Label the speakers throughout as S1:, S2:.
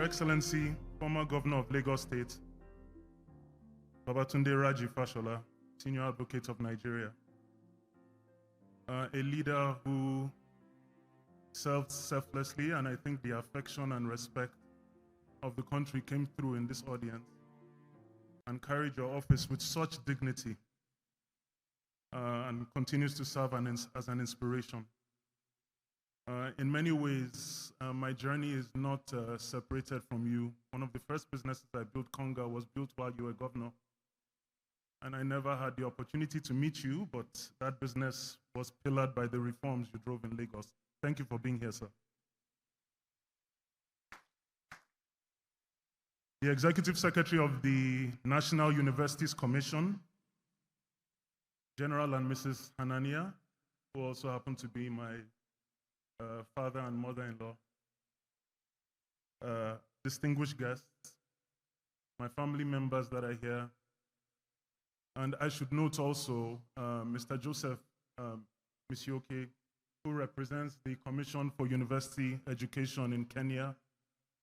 S1: Excellency, former Governor of Lagos State, Babatunde Raji Fashola, Senior Advocate of Nigeria, a leader who served selflessly, and I think the affection and respect of the country came through in this audience, and carried your office with such dignity and continues to serve as an inspiration. In many ways, my journey is not separated from you. One of the first businesses I built, Conga, was built while you were governor. And I never had the opportunity to meet you, but that business was pillared by the reforms you drove in Lagos. Thank you for being here, sir. The Executive Secretary of the National Universities Commission, General and Mrs. Hanania, who also happen to be my father and mother-in-law, distinguished guests, my family members that are here, and I should note also Mr. Joseph Misioke, who represents the Commission for University Education in Kenya,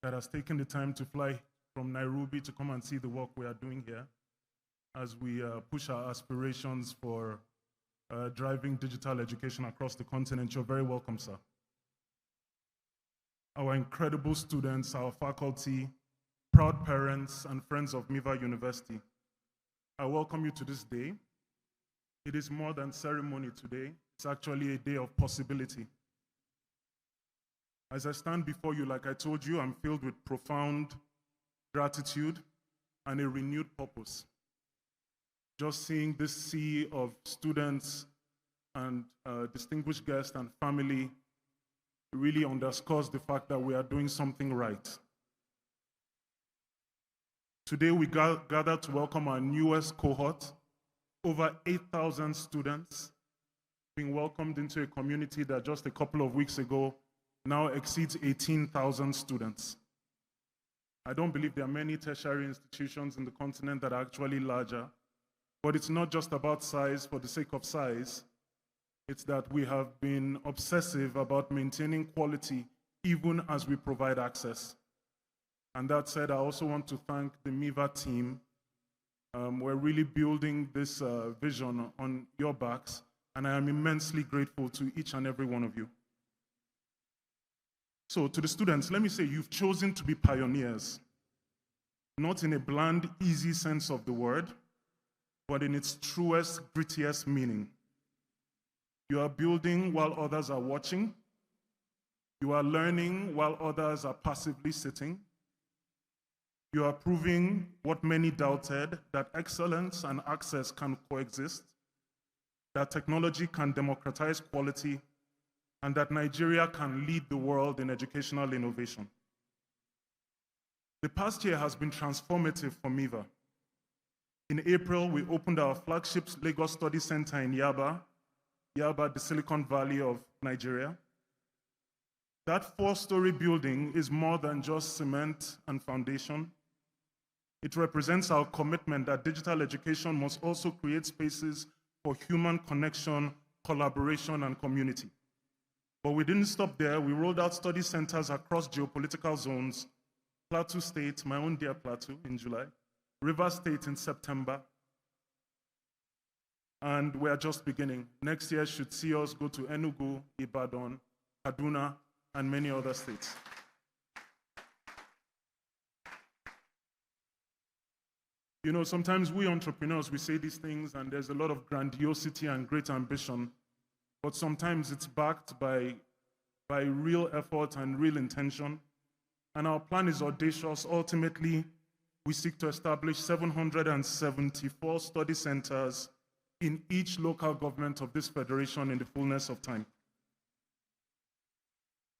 S1: that has taken the time to fly from Nairobi to come and see the work we are doing here as we push our aspirations for driving digital education across the continent. You're very welcome, sir. Our incredible students, our faculty, proud parents, and friends of Miva University, I welcome you to this day. It is more than ceremony today. It's actually a day of possibility. As I stand before you, like I told you, I'm filled with profound gratitude and a renewed purpose. Just seeing this sea of students and distinguished guests and family really underscores the fact that we are doing something right. Today we gather to welcome our newest cohort, over 8,000 students being welcomed into a community that just a couple of weeks ago now exceeds 18,000 students. I don't believe there are many tertiary institutions in the continent that are actually larger, but it's not just about size for the sake of size. It's that we have been obsessive about maintaining quality even as we provide access. And that said, I also want to thank the Miva team. We're really building this vision on your backs, and I am immensely grateful to each and every one of you. So to the students, let me say you've chosen to be pioneers, not in a bland, easy sense of the word, but in its truest, grittiest meaning. You are building while others are watching. You are learning while others are passively sitting. You are proving what many doubted, that excellence and access can coexist, that technology can democratize quality, and that Nigeria can lead the world in educational innovation. The past year has been transformative for Miva. In April, we opened our flagship Lagos Study Center in Yaba, the Silicon Valley of Nigeria. That 4-story building is more than just cement and foundation. It represents our commitment that digital education must also create spaces for human connection, collaboration, and community. But we didn't stop there. We rolled out study centers across geopolitical zones: Plateau State, my own dear Plateau, in July, River State in September, and we're just beginning. Next year should see us go to Enugu, Ibadan, Kaduna, and many other states. You know, sometimes we entrepreneurs, we say these things and there's a lot of grandiosity and great ambition, but sometimes it's backed by real effort and real intention. And our plan is audacious. Ultimately, we seek to establish 774 study centers in each local government of this federation in the fullness of time.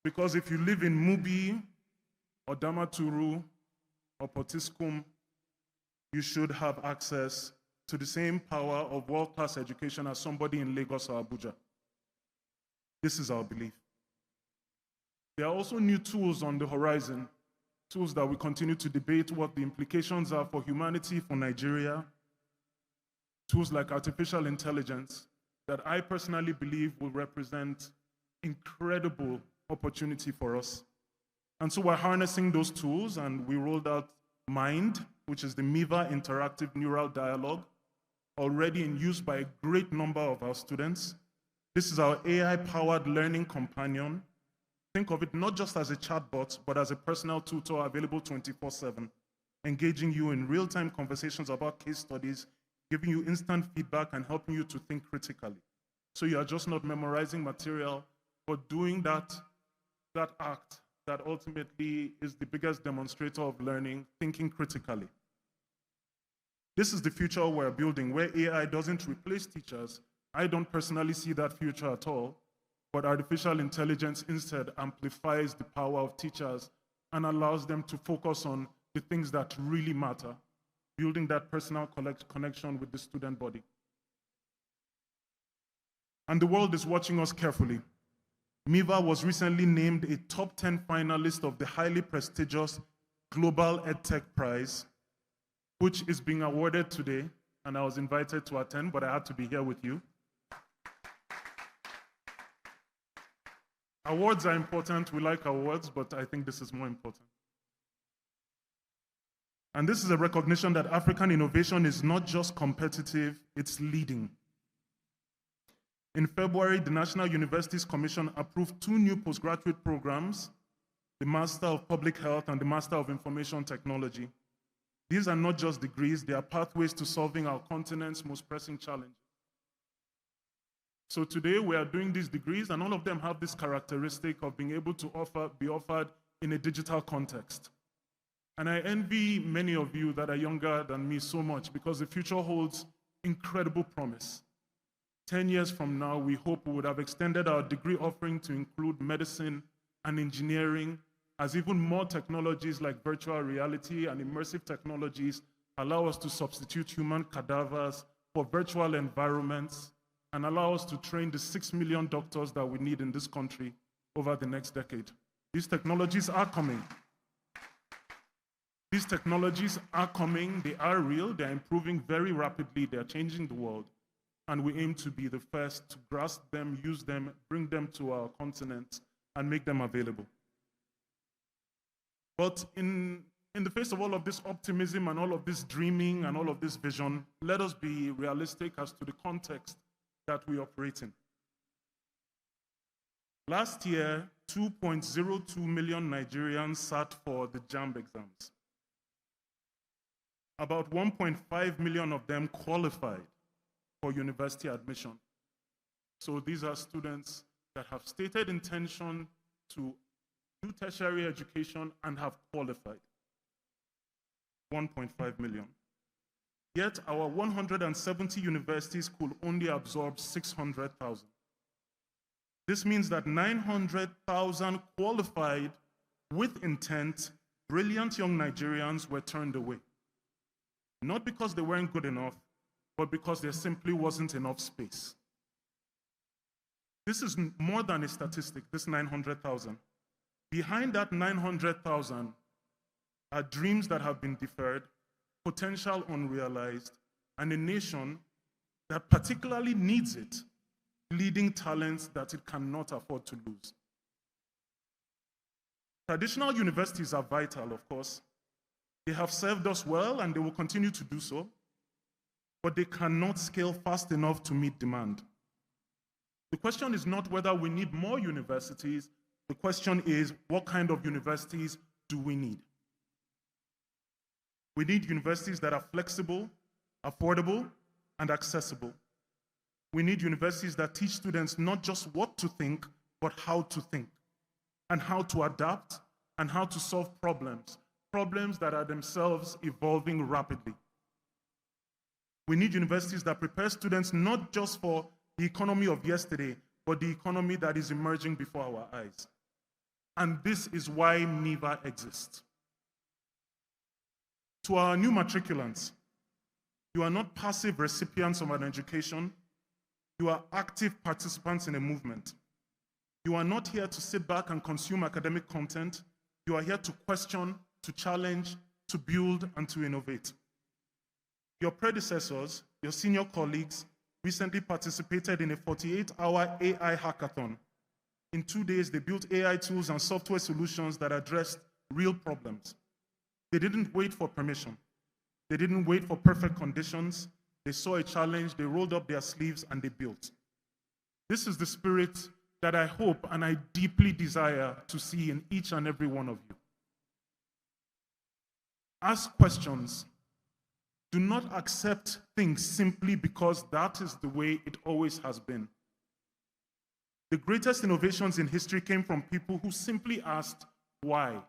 S1: Because if you live in Mubi or Damaturu or Potiskum, you should have access to the same power of world-class education as somebody in Lagos or Abuja. This is our belief. There are also new tools on the horizon, tools that we continue to debate what the implications are for humanity, for Nigeria, tools like artificial intelligence that I personally believe will represent incredible opportunity for us. And so we're harnessing those tools, and we rolled out Mind, which is the Miva Interactive Neural Dialogue, already in use by a great number of our students. This is our AI-powered learning companion. Think of it not just as a chatbot, but as a personal tutor available 24/7, engaging you in real-time conversations about case studies, giving you instant feedback, and helping you to think critically. So you are just not memorizing material, but doing that act that ultimately is the biggest demonstrator of learning, thinking critically. This is the future we're building, where AI doesn't replace teachers. I don't personally see that future at all, but artificial intelligence instead amplifies the power of teachers and allows them to focus on the things that really matter, building that personal connection with the student body. And the world is watching us carefully. Miva was recently named a top 10 finalist of the highly prestigious Global EdTech Prize, which is being awarded today, and I was invited to attend, but I had to be here with you. Awards are important, we like awards, but I think this is more important. And this is a recognition that African innovation is not just competitive, it's leading. In February, the National Universities Commission approved 2 new postgraduate programs, the Master of Public Health and the Master of Information Technology. These are not just degrees, they are pathways to solving our continent's most pressing challenges. So today we are doing these degrees, and all of them have this characteristic of being able to be offered in a digital context. And I envy many of you that are younger than me so much, because the future holds incredible promise. 10 years from now, we hope we would have extended our degree offering to include medicine and engineering, as even more technologies like virtual reality and immersive technologies allow us to substitute human cadavers for virtual environments and allow us to train the 6 million doctors that we need in this country over the next decade. These technologies are coming. These technologies are coming, they are real, they're improving very rapidly, they're changing the world. And we aim to be the first to grasp them, use them, bring them to our continent, and make them available. But in the face of all of this optimism and all of this dreaming and all of this vision, let us be realistic as to the context that we operate in. Last year, 2.02 million Nigerians sat for the JAMB exams. About 1.5 million of them qualified for university admission. So these are students that have stated intention to do tertiary education and have qualified. 1.5 million. Yet our 170 universities could only absorb 600,000. This means that 900,000 qualified with intent, brilliant young Nigerians were turned away. Not because they weren't good enough, but because there simply wasn't enough space. This is more than a statistic, this 900,000. Behind that 900,000 are dreams that have been deferred, potential unrealized, and a nation that particularly needs it, leading talents that it cannot afford to lose. Traditional universities are vital, of course. They have served us well, and they will continue to do so, but they cannot scale fast enough to meet demand. The question is not whether we need more universities. The question is, what kind of universities do we need? We need universities that are flexible, affordable, and accessible. We need universities that teach students not just what to think, but how to think, and how to adapt, and how to solve problems that are themselves evolving rapidly. We need universities that prepare students not just for the economy of yesterday, but the economy that is emerging before our eyes. And this is why Miva exists. To our new matriculants, you are not passive recipients of an education, you are active participants in a movement. You are not here to sit back and consume academic content, you are here to question, to challenge, to build, and to innovate. Your predecessors, your senior colleagues, recently participated in a 48-hour AI hackathon, In 2 days, they built AI tools and software solutions that addressed real problems. They didn't wait for permission. They didn't wait for perfect conditions. They saw a challenge, they rolled up their sleeves, and they built. This is the spirit that I hope and I deeply desire to see in each and every one of you. Ask questions. Do not accept things simply because that is the way it always has been. The greatest innovations in history came from people who simply asked why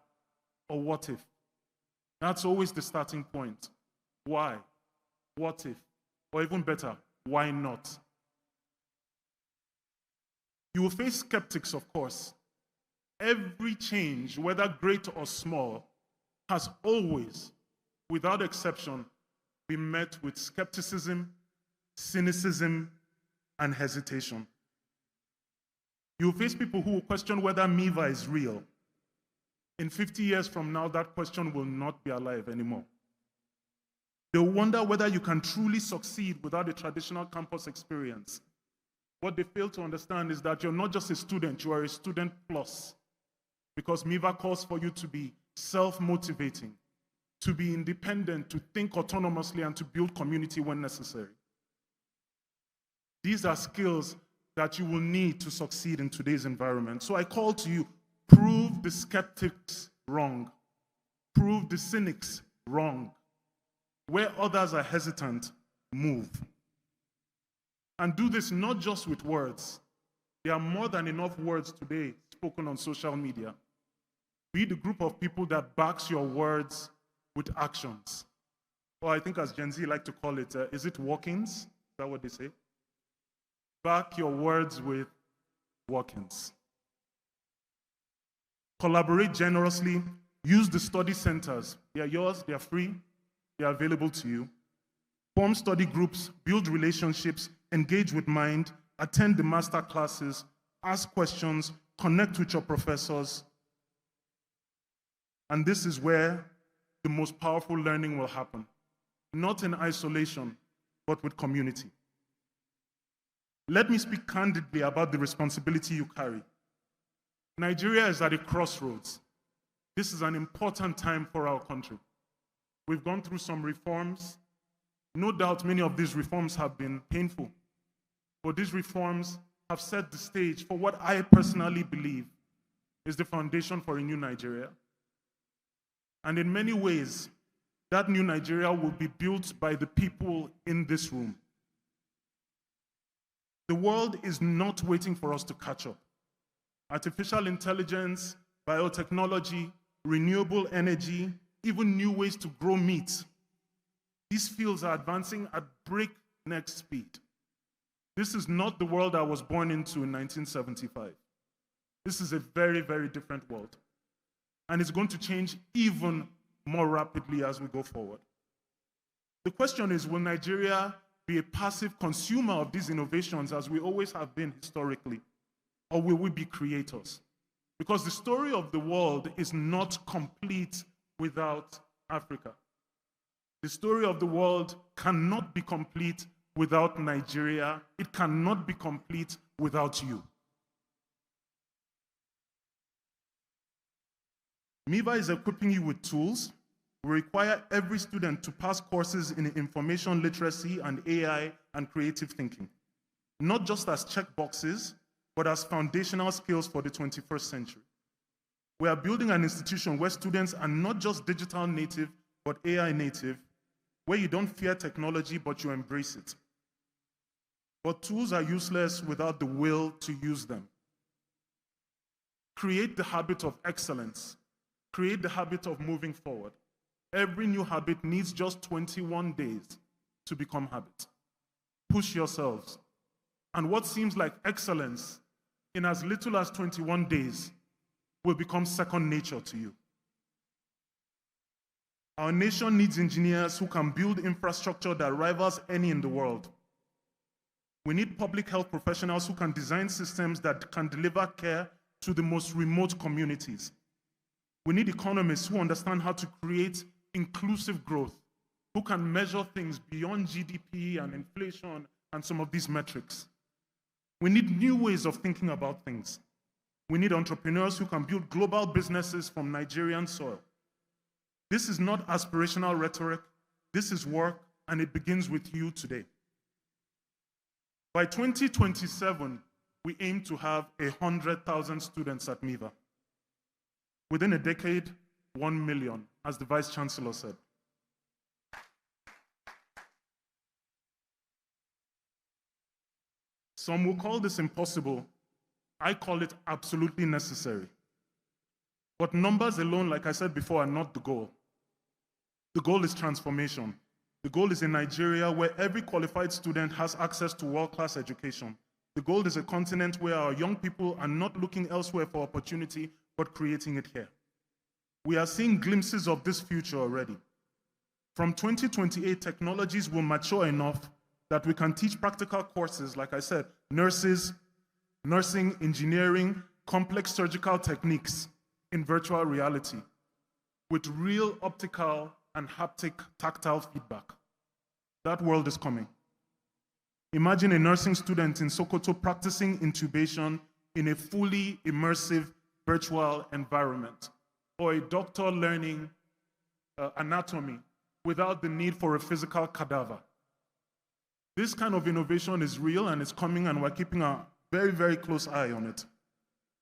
S1: or what if. That's always the starting point. Why? What if? Or even better, why not? You will face skeptics, of course. Every change, whether great or small, has always, without exception, been met with skepticism, cynicism, and hesitation. You will face people who will question whether Miva is real. In 50 years from now, that question will not be alive anymore. They'll wonder whether you can truly succeed without a traditional campus experience. What they fail to understand is that you're not just a student, you are a student plus. Because Miva calls for you to be self-motivating, to be independent, to think autonomously, and to build community when necessary. These are skills that you will need to succeed in today's environment. So I call to you, prove the skeptics wrong. Prove the cynics wrong. Where others are hesitant, move. And do this not just with words. There are more than enough words today spoken on social media. Be the group of people that backs your words with actions. Or I think as Gen Z like to call it, is it walk-ins? Is that what they say? Back your words with walk-ins. Collaborate generously. Use the study centers. They are yours, they are free, they are available to you. Form study groups, build relationships, engage with mind, attend the master classes, ask questions, connect with your professors. And this is where the most powerful learning will happen. Not in isolation, but with community. Let me speak candidly about the responsibility you carry. Nigeria is at a crossroads. This is an important time for our country. We've gone through some reforms. No doubt many of these reforms have been painful, but these reforms have set the stage for what I personally believe is the foundation for a new Nigeria. And in many ways, that new Nigeria will be built by the people in this room. The world is not waiting for us to catch up. Artificial intelligence, biotechnology, renewable energy, even new ways to grow meat. These fields are advancing at breakneck speed. This is not the world I was born into in 1975. This is a very, very different world. And it's going to change even more rapidly as we go forward. The question is, will Nigeria be a passive consumer of these innovations as we always have been historically? Or will we be creators? Because the story of the world is not complete without Africa. The story of the world cannot be complete without Nigeria. It cannot be complete without you. Miva is equipping you with tools. We require every student to pass courses in information literacy and AI and creative thinking, not just as checkboxes, but as foundational skills for the 21st century. We are building an institution where students are not just digital native, but AI native, where you don't fear technology, but you embrace it. But tools are useless without the will to use them. Create the habit of excellence. Create the habit of moving forward. Every new habit needs just 21 days to become habit. Push yourselves. And what seems like excellence in as little as 21 days will become second nature to you. Our nation needs engineers who can build infrastructure that rivals any in the world. We need public health professionals who can design systems that can deliver care to the most remote communities. We need economists who understand how to create inclusive growth, who can measure things beyond GDP and inflation and some of these metrics. We need new ways of thinking about things. We need entrepreneurs who can build global businesses from Nigerian soil. This is not aspirational rhetoric. This is work, and it begins with you today. By 2027, we aim to have 100,000 students at Miva. Within a decade, 1 million, as the Vice Chancellor said. Some will call this impossible. I call it absolutely necessary. But numbers alone, like I said before, are not the goal. The goal is transformation. The goal is a Nigeria where every qualified student has access to world-class education. The goal is a continent where our young people are not looking elsewhere for opportunity, but creating it here. We are seeing glimpses of this future already. From 2028, technologies will mature enough that we can teach practical courses, like I said, nursing, engineering, complex surgical techniques in virtual reality with real optical and haptic tactile feedback. That world is coming. Imagine a nursing student in Sokoto practicing intubation in a fully immersive virtual environment, or a doctor learning anatomy without the need for a physical cadaver. This kind of innovation is real and it's coming, and we're keeping a very, very close eye on it.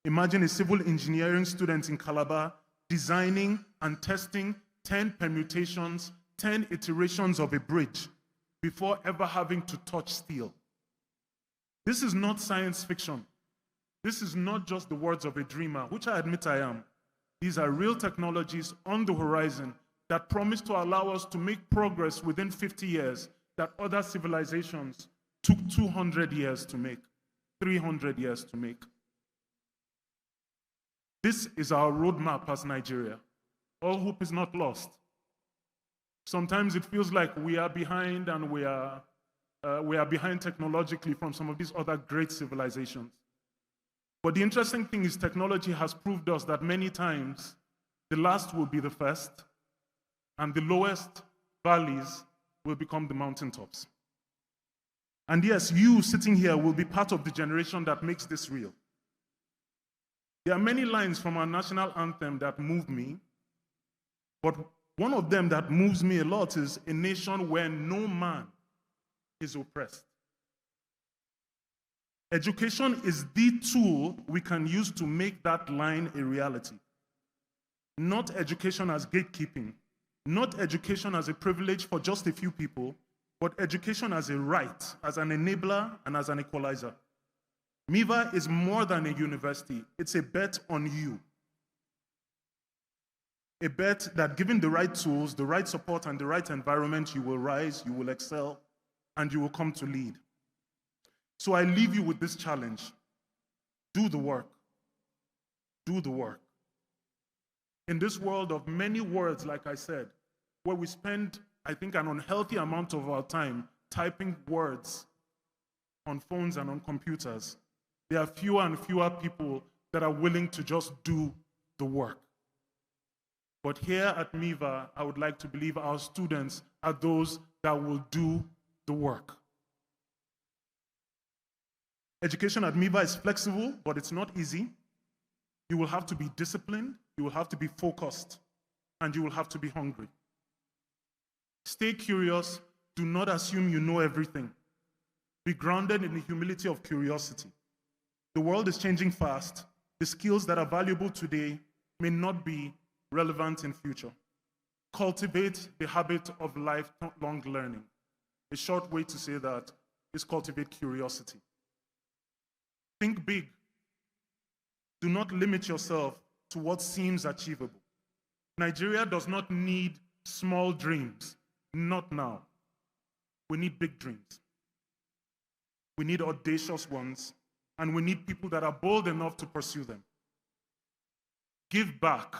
S1: Imagine a civil engineering student in Calabar designing and testing 10 permutations, 10 iterations of a bridge before ever having to touch steel. This is not science fiction. This is not just the words of a dreamer, which I admit I am. These are real technologies on the horizon that promise to allow us to make progress within 50 years that other civilizations took 200 years to make, 300 years to make. This is our roadmap as Nigeria. All hope is not lost. Sometimes it feels like we are behind, and we are behind technologically from some of these other great civilizations. But the interesting thing is technology has proved us that many times the last will be the first, and the lowest valleys will become the mountaintops. And yes, you sitting here will be part of the generation that makes this real. There are many lines from our national anthem that move me, but one of them that moves me a lot is a nation where no man is oppressed. Education is the tool we can use to make that line a reality. Not education as gatekeeping, not education as a privilege for just a few people, but education as a right, as an enabler, and as an equalizer. Miva is more than a university. It's a bet on you. A bet that given the right tools, the right support, and the right environment, you will rise, you will excel, and you will come to lead. So I leave you with this challenge. Do the work. Do the work. In this world of many words, like I said, where we spend, I think, an unhealthy amount of our time typing words on phones and on computers, there are fewer and fewer people that are willing to just do the work. But here at Miva, I would like to believe our students are those that will do the work. Education at Miva is flexible, but it's not easy. You will have to be disciplined, you will have to be focused, and you will have to be hungry. Stay curious. Do not assume you know everything. Be grounded in the humility of curiosity. The world is changing fast. The skills that are valuable today may not be relevant in future. Cultivate the habit of lifelong learning. A short way to say that is cultivate curiosity. Think big. Do not limit yourself to what seems achievable. Nigeria does not need small dreams. Not now. We need big dreams. We need audacious ones, and we need people that are bold enough to pursue them. Give back.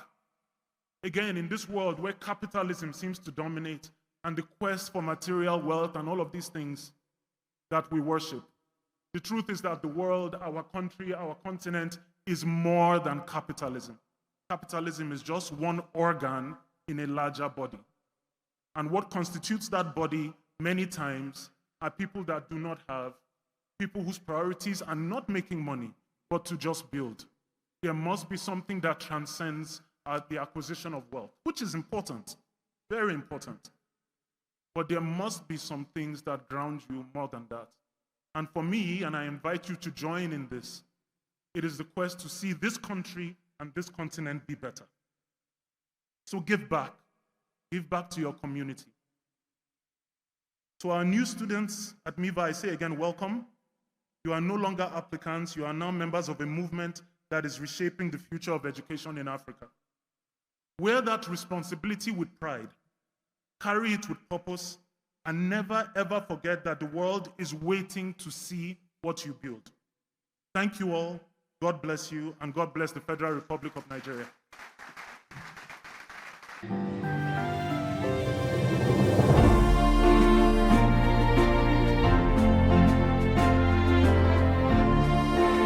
S1: Again, in this world where capitalism seems to dominate and the quest for material wealth and all of these things that we worship, the truth is that the world, our country, our continent is more than capitalism. Capitalism is just one organ in a larger body. And what constitutes that body many times are people that do not have, people whose priorities are not making money, but to just build. there must be something that transcends the acquisition of wealth, which is important, very important. But there must be some things that ground you more than that. And for me, and I invite you to join in this, it is the quest to see this country and this continent be better. So give back. Give back to your community. To our new students at Miva, I say again, welcome. You are no longer applicants. You are now members of a movement that is reshaping the future of education in Africa. Wear that responsibility with pride. Carry it with purpose, and never, ever forget that the world is waiting to see what you build. Thank you all. God bless you, and God bless the Federal Republic of Nigeria.